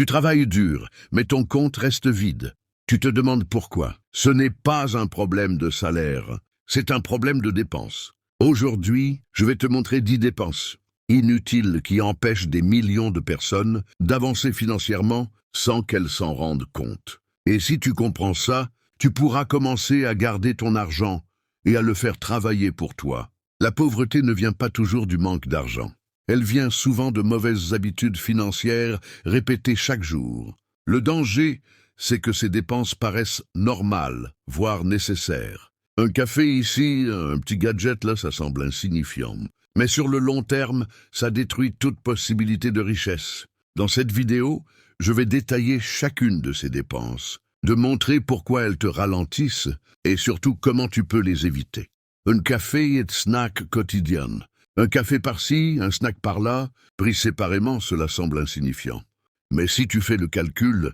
Tu travailles dur, mais ton compte reste vide. Tu te demandes pourquoi. Ce n'est pas un problème de salaire, c'est un problème de dépenses. Aujourd'hui, je vais te montrer 10 dépenses inutiles qui empêchent des millions de personnes d'avancer financièrement sans qu'elles s'en rendent compte. Et si tu comprends ça, tu pourras commencer à garder ton argent et à le faire travailler pour toi. La pauvreté ne vient pas toujours du manque d'argent. Elle vient souvent de mauvaises habitudes financières répétées chaque jour. Le danger, c'est que ces dépenses paraissent normales, voire nécessaires. Un café ici, un petit gadget là, ça semble insignifiant. Mais sur le long terme, ça détruit toute possibilité de richesse. Dans cette vidéo, je vais détailler chacune de ces dépenses, de montrer pourquoi elles te ralentissent et surtout comment tu peux les éviter. Un café et de snack quotidien. Un café par-ci, un snack par-là, pris séparément, cela semble insignifiant. Mais si tu fais le calcul,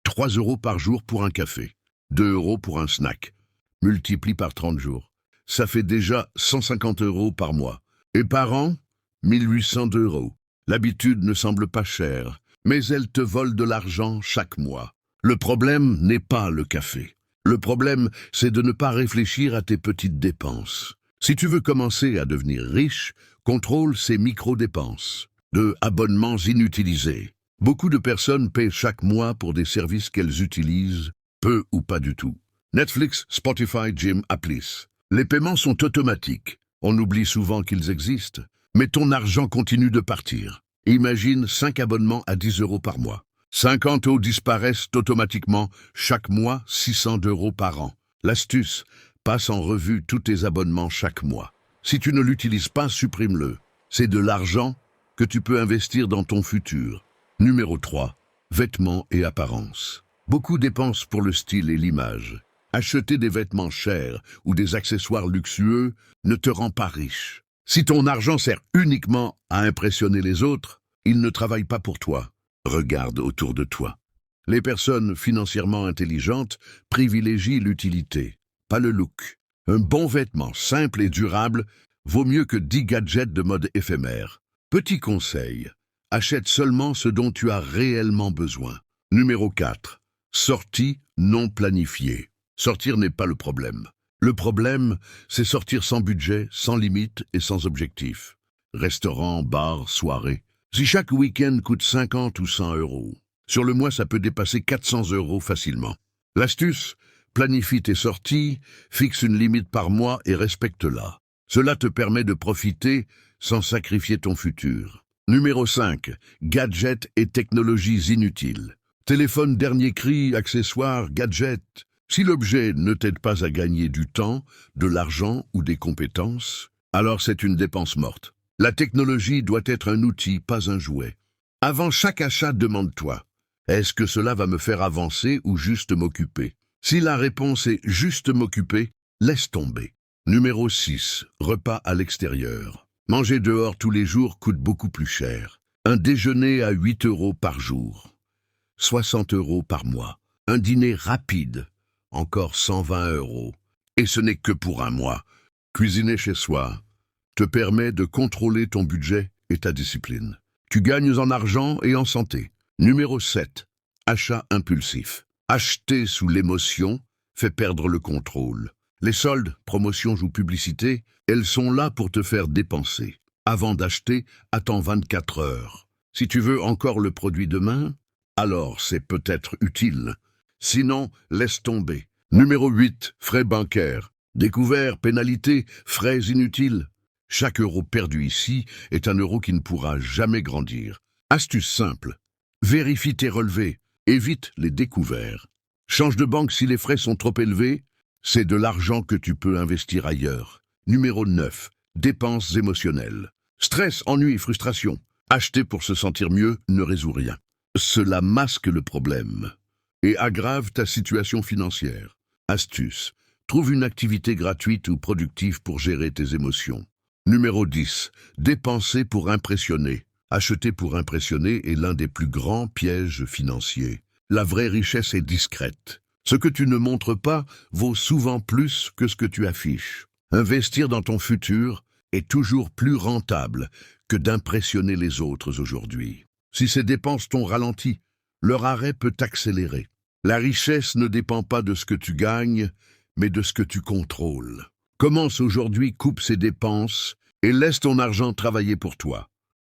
3 € par jour pour un café, 2 € pour un snack, multiplie par 30 jours. Ça fait déjà 150 € par mois. Et par an, 1802 €. L'habitude ne semble pas chère, mais elle te vole de l'argent chaque mois. Le problème n'est pas le café. Le problème, c'est de ne pas réfléchir à tes petites dépenses. Si tu veux commencer à devenir riche, contrôle ces micro-dépenses. De abonnements inutilisés. Beaucoup de personnes paient chaque mois pour des services qu'elles utilisent, peu ou pas du tout. Netflix, Spotify, Gym, Applis. Les paiements sont automatiques. On oublie souvent qu'ils existent. Mais ton argent continue de partir. Imagine 5 abonnements à 10 € par mois. 50 € disparaissent automatiquement, chaque mois 600 € par an. L'astuce, passe en revue tous tes abonnements chaque mois. Si tu ne l'utilises pas, supprime-le. C'est de l'argent que tu peux investir dans ton futur. Numéro 3. Vêtements et apparence. Beaucoup dépensent pour le style et l'image. Acheter des vêtements chers ou des accessoires luxueux ne te rend pas riche. Si ton argent sert uniquement à impressionner les autres, il ne travaille pas pour toi. Regarde autour de toi. Les personnes financièrement intelligentes privilégient l'utilité, pas le look. Un bon vêtement simple et durable vaut mieux que 10 gadgets de mode éphémère. Petit conseil, achète seulement ce dont tu as réellement besoin. Numéro 4. Sortie non planifiée. Sortir n'est pas le problème. Le problème, c'est sortir sans budget, sans limite et sans objectif. Restaurant, bar, soirée. Si chaque week-end coûte 50 ou 100 €, sur le mois ça peut dépasser 400 € facilement. L'astuce, planifie tes sorties, fixe une limite par mois et respecte-la. Cela te permet de profiter sans sacrifier ton futur. Numéro 5. Gadgets et technologies inutiles. Téléphone dernier cri, accessoires, gadgets. Si l'objet ne t'aide pas à gagner du temps, de l'argent ou des compétences, alors c'est une dépense morte. La technologie doit être un outil, pas un jouet. Avant chaque achat, demande-toi, est-ce que cela va me faire avancer ou juste m'occuper? Si la réponse est juste m'occuper, laisse tomber. Numéro 6. Repas à l'extérieur. Manger dehors tous les jours coûte beaucoup plus cher. Un déjeuner à 8 € par jour, 60 € par mois. Un dîner rapide, encore 120 €. Et ce n'est que pour un mois. Cuisiner chez soi te permet de contrôler ton budget et ta discipline. Tu gagnes en argent et en santé. Numéro 7. Achat impulsif. Acheter sous l'émotion fait perdre le contrôle. Les soldes, promotions ou publicités, elles sont là pour te faire dépenser. Avant d'acheter, attends 24 heures. Si tu veux encore le produit demain, alors c'est peut-être utile. Sinon, laisse tomber. Numéro 8. Frais bancaires. Découvert, pénalité, frais inutiles. Chaque euro perdu ici est un euro qui ne pourra jamais grandir. Astuce simple. Vérifie tes relevés. Évite les découverts. Change de banque si les frais sont trop élevés. C'est de l'argent que tu peux investir ailleurs. Numéro 9. Dépenses émotionnelles. Stress, ennui, frustration. Acheter pour se sentir mieux ne résout rien. Cela masque le problème et aggrave ta situation financière. Astuce. Trouve une activité gratuite ou productive pour gérer tes émotions. Numéro 10. Dépenser pour impressionner. Acheter pour impressionner est l'un des plus grands pièges financiers. La vraie richesse est discrète. Ce que tu ne montres pas vaut souvent plus que ce que tu affiches. Investir dans ton futur est toujours plus rentable que d'impressionner les autres aujourd'hui. Si ces dépenses t'ont ralenti, leur arrêt peut accélérer. La richesse ne dépend pas de ce que tu gagnes, mais de ce que tu contrôles. Commence aujourd'hui, coupe ces dépenses et laisse ton argent travailler pour toi.